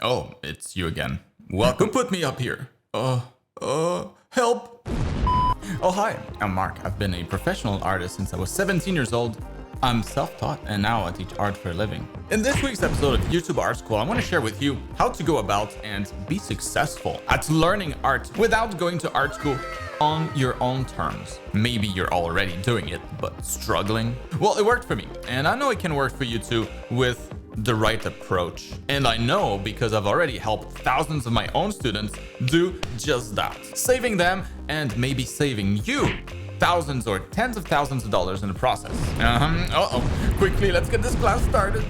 Oh, it's you again. Welcome. Put me up here. Help. Oh, hi. I'm Marc. I've been a professional artist since I was 17 years old. I'm self-taught and now I teach art for a living. In this week's episode of YouTube Art School, I want to share with you how to go about and be successful at learning art without going to art school on your own terms. Maybe you're already doing it, but struggling. Well, it worked for me, and I know it can work for you too with the right approach. And I know because I've already helped thousands of my own students do just that, saving them and maybe saving you thousands or tens of thousands of dollars in the process. Quickly, let's get this class started.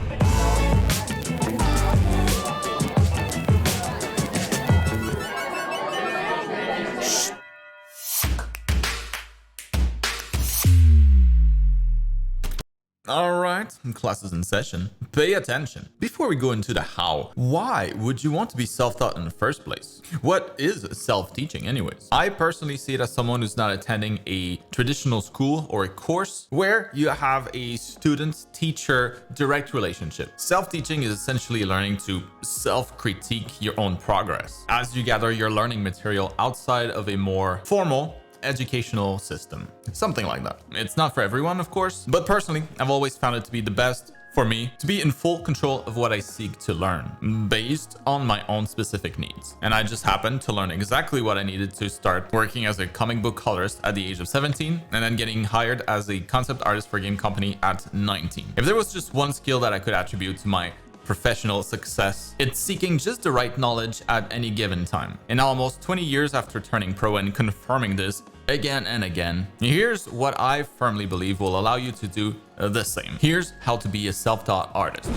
All right, class is in session. Pay attention. Before we go into the how, why would you want to be self-taught in the first place? What is self-teaching anyways? I personally see it as someone who's not attending a traditional school or a course where you have a student-teacher direct relationship. Self-teaching is essentially learning to self-critique your own progress as you gather your learning material outside of a more formal educational system, something like that. It's not for everyone, of course, but personally, I've always found it to be the best for me to be in full control of what I seek to learn based on my own specific needs. And I just happened to learn exactly what I needed to start working as a comic book colorist at the age of 17 and then getting hired as a concept artist for a game company at 19. If there was just one skill that I could attribute to my professional success, it's seeking just the right knowledge at any given time. And now, almost 20 years after turning pro and confirming this again and again, here's what I firmly believe will allow you to do the same. Here's how to be a self-taught artist.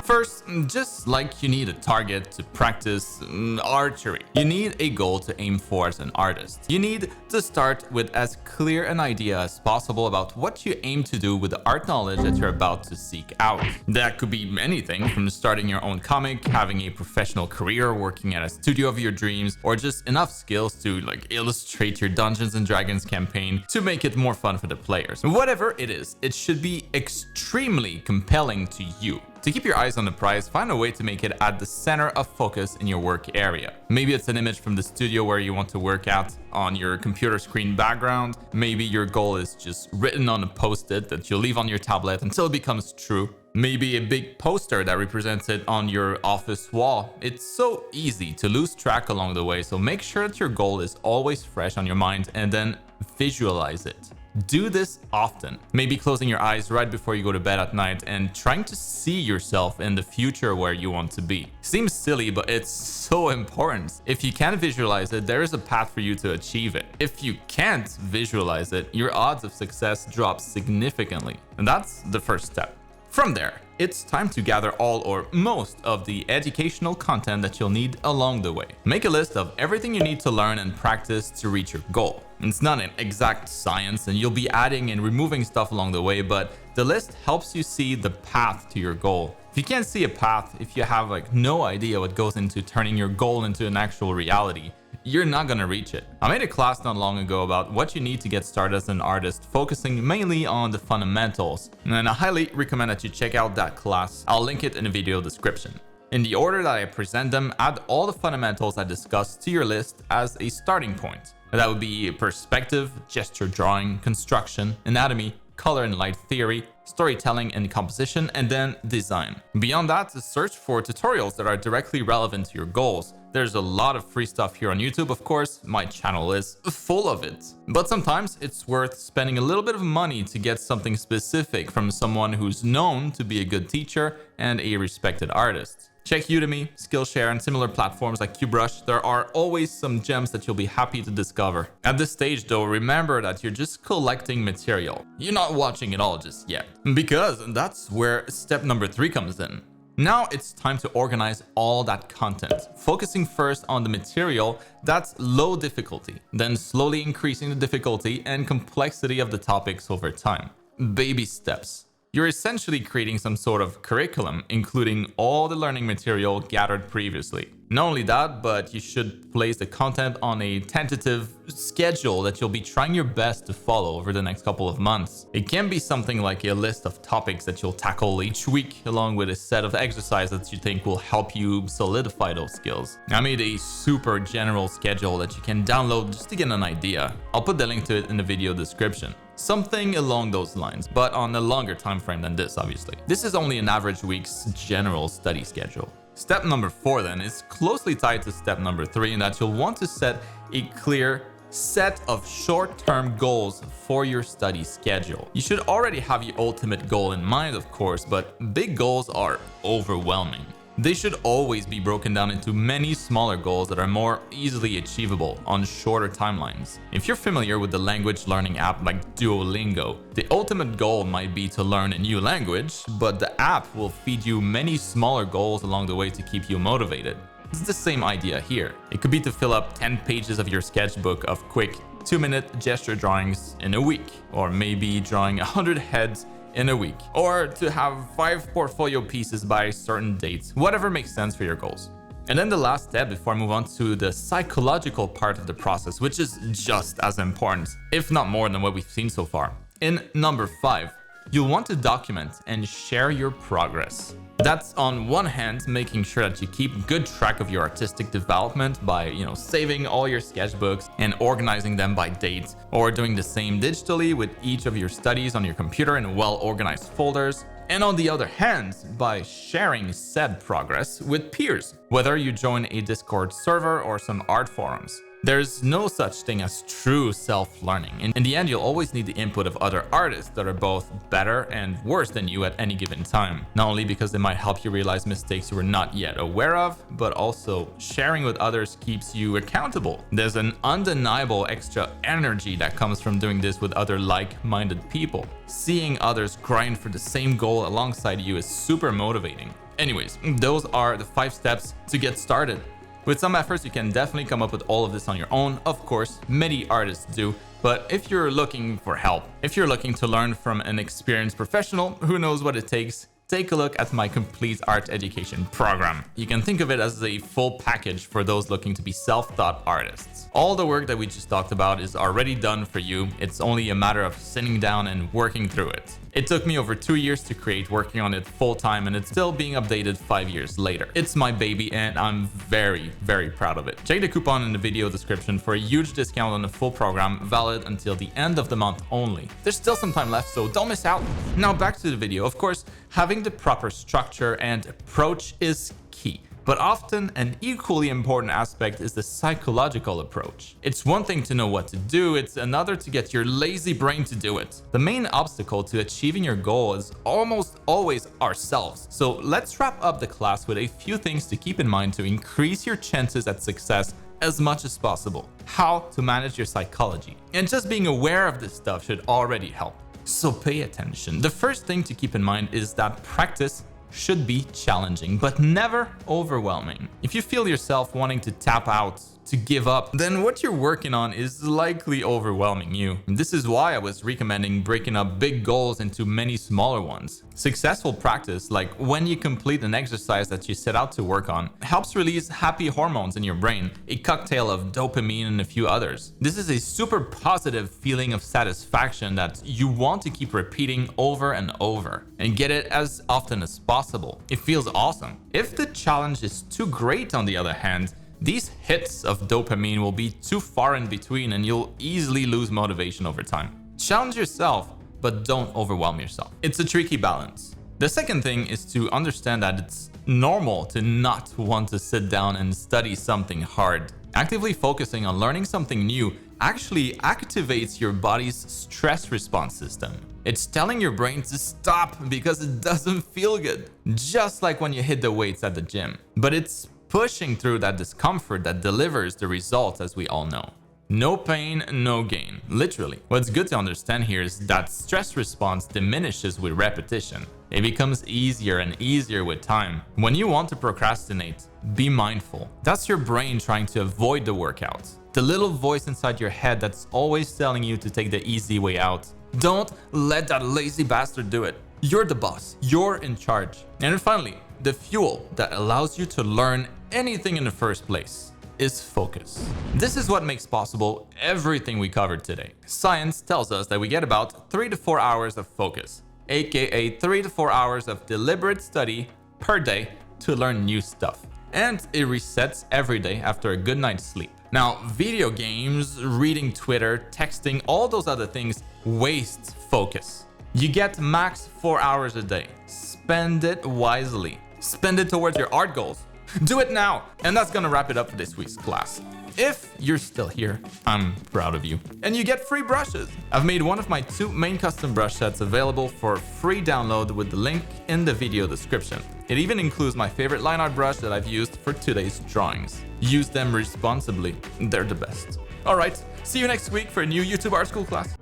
First, just like you need a target to practice archery, you need a goal to aim for as an artist. You need to start with as clear an idea as possible about what you aim to do with the art knowledge that you're about to seek out. That could be anything from starting your own comic, having a professional career, working at a studio of your dreams, or just enough skills to illustrate your Dungeons and Dragons campaign to make it more fun for the players. Whatever it is, it should be extremely compelling to you. To keep your eyes on the prize, find a way to make it at the center of focus in your work area. Maybe it's an image from the studio where you want to work at on your computer screen background. Maybe your goal is just written on a post-it that you'll leave on your tablet until it becomes true. Maybe a big poster that represents it on your office wall. It's so easy to lose track along the way, so make sure that your goal is always fresh on your mind and then visualize it. Do this often, maybe closing your eyes right before you go to bed at night and trying to see yourself in the future where you want to be. Seems silly, but it's so important. If you can visualize it, there is a path for you to achieve it. If you can't visualize it, your odds of success drop significantly. And that's the first step. From there, it's time to gather all or most of the educational content that you'll need along the way. Make a list of everything you need to learn and practice to reach your goal. It's not an exact science and you'll be adding and removing stuff along the way, but the list helps you see the path to your goal. If you can't see a path, if you have no idea what goes into turning your goal into an actual reality, you're not gonna reach it. I made a class not long ago about what you need to get started as an artist, focusing mainly on the fundamentals. And I highly recommend that you check out that class. I'll link it in the video description. In the order that I present them, add all the fundamentals I discussed to your list as a starting point. That would be perspective, gesture drawing, construction, anatomy, color and light theory, storytelling and composition, and then design. Beyond that, search for tutorials that are directly relevant to your goals. There's a lot of free stuff here on YouTube, of course. My channel is full of it. But sometimes it's worth spending a little bit of money to get something specific from someone who's known to be a good teacher and a respected artist. Check Udemy, Skillshare, and similar platforms like QBrush. There are always some gems that you'll be happy to discover. At this stage though, remember that you're just collecting material. You're not watching it all just yet. Because that's where step number 3 comes in. Now it's time to organize all that content, focusing first on the material that's low difficulty, then slowly increasing the difficulty and complexity of the topics over time. Baby steps. You're essentially creating some sort of curriculum, including all the learning material gathered previously. Not only that, but you should place the content on a tentative schedule that you'll be trying your best to follow over the next couple of months. It can be something like a list of topics that you'll tackle each week, along with a set of exercises that you think will help you solidify those skills. I made a super general schedule that you can download just to get an idea. I'll put the link to it in the video description. Something along those lines, but on a longer time frame than this, obviously. This is only an average week's general study schedule. Step number 4 then is closely tied to step number 3 in that you'll want to set a clear set of short-term goals for your study schedule. You should already have your ultimate goal in mind, of course, but big goals are overwhelming. They should always be broken down into many smaller goals that are more easily achievable on shorter timelines. If you're familiar with the language learning app like Duolingo, the ultimate goal might be to learn a new language, but the app will feed you many smaller goals along the way to keep you motivated. It's the same idea here. It could be to fill up 10 pages of your sketchbook of quick 2-minute gesture drawings in a week, or maybe drawing 100 heads in a week, or to have 5 portfolio pieces by certain dates, whatever makes sense for your goals. And then the last step before I move on to the psychological part of the process, which is just as important, if not more than what we've seen so far. In number 5, you'll want to document and share your progress. That's on one hand making sure that you keep good track of your artistic development by, saving all your sketchbooks and organizing them by date, or doing the same digitally with each of your studies on your computer in well-organized folders. And on the other hand, by sharing said progress with peers, whether you join a Discord server or some art forums. There's no such thing as true self-learning. In the end, you'll always need the input of other artists that are both better and worse than you at any given time. Not only because they might help you realize mistakes you were not yet aware of, but also sharing with others keeps you accountable. There's an undeniable extra energy that comes from doing this with other like-minded people. Seeing others grind for the same goal alongside you is super motivating. Anyways, those are the 5 steps to get started. With some efforts, you can definitely come up with all of this on your own. Of course, many artists do. But if you're looking for help, if you're looking to learn from an experienced professional who knows what it takes, take a look at my complete art education program. You can think of it as a full package for those looking to be self-taught artists. All the work that we just talked about is already done for you. It's only a matter of sitting down and working through it. It took me over 2 years to create, working on it full time, and it's still being updated 5 years later. It's my baby and I'm very, very proud of it. Check the coupon in the video description for a huge discount on the full program, valid until the end of the month only. There's still some time left, so don't miss out. Now back to the video. Of course, having the proper structure and approach is key. But often an equally important aspect is the psychological approach. It's one thing to know what to do, it's another to get your lazy brain to do it. The main obstacle to achieving your goal is almost always ourselves. So let's wrap up the class with a few things to keep in mind to increase your chances at success as much as possible. How to manage your psychology. And just being aware of this stuff should already help. So pay attention. The first thing to keep in mind is that practice should be challenging, but never overwhelming. If you feel yourself wanting to tap out, to give up, then what you're working on is likely overwhelming you. And this is why I was recommending breaking up big goals into many smaller ones. Successful practice, like when you complete an exercise that you set out to work on, helps release happy hormones in your brain, a cocktail of dopamine and a few others. This is a super positive feeling of satisfaction that you want to keep repeating over and over and get it as often as possible. It feels awesome. If the challenge is too great, on the other hand, these hits of dopamine will be too far in between and you'll easily lose motivation over time. Challenge yourself, but don't overwhelm yourself. It's a tricky balance. The second thing is to understand that it's normal to not want to sit down and study something hard. Actively focusing on learning something new actually activates your body's stress response system. It's telling your brain to stop because it doesn't feel good, just like when you hit the weights at the gym. But it's pushing through that discomfort that delivers the results, as we all know. No pain, no gain, literally. What's good to understand here is that stress response diminishes with repetition. It becomes easier and easier with time. When you want to procrastinate, be mindful. That's your brain trying to avoid the workout. The little voice inside your head that's always telling you to take the easy way out. Don't let that lazy bastard do it. You're the boss. You're in charge. And then finally, the fuel that allows you to learn anything in the first place is focus. This is what makes possible everything we covered today. Science tells us that we get about 3 to 4 hours of focus, aka 3 to 4 hours of deliberate study per day to learn new stuff. And it resets every day after a good night's sleep. Now, video games, reading Twitter, texting, all those other things waste focus. You get max 4 hours a day. Spend it wisely. Spend it towards your art goals. Do it now! And that's gonna wrap it up for this week's class. If you're still here, I'm proud of you. And you get free brushes. I've made one of my 2 main custom brush sets available for free download with the link in the video description. It even includes my favorite line art brush that I've used for today's drawings. Use them responsibly. They're the best. Alright, see you next week for a new YouTube Art School class.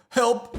Help!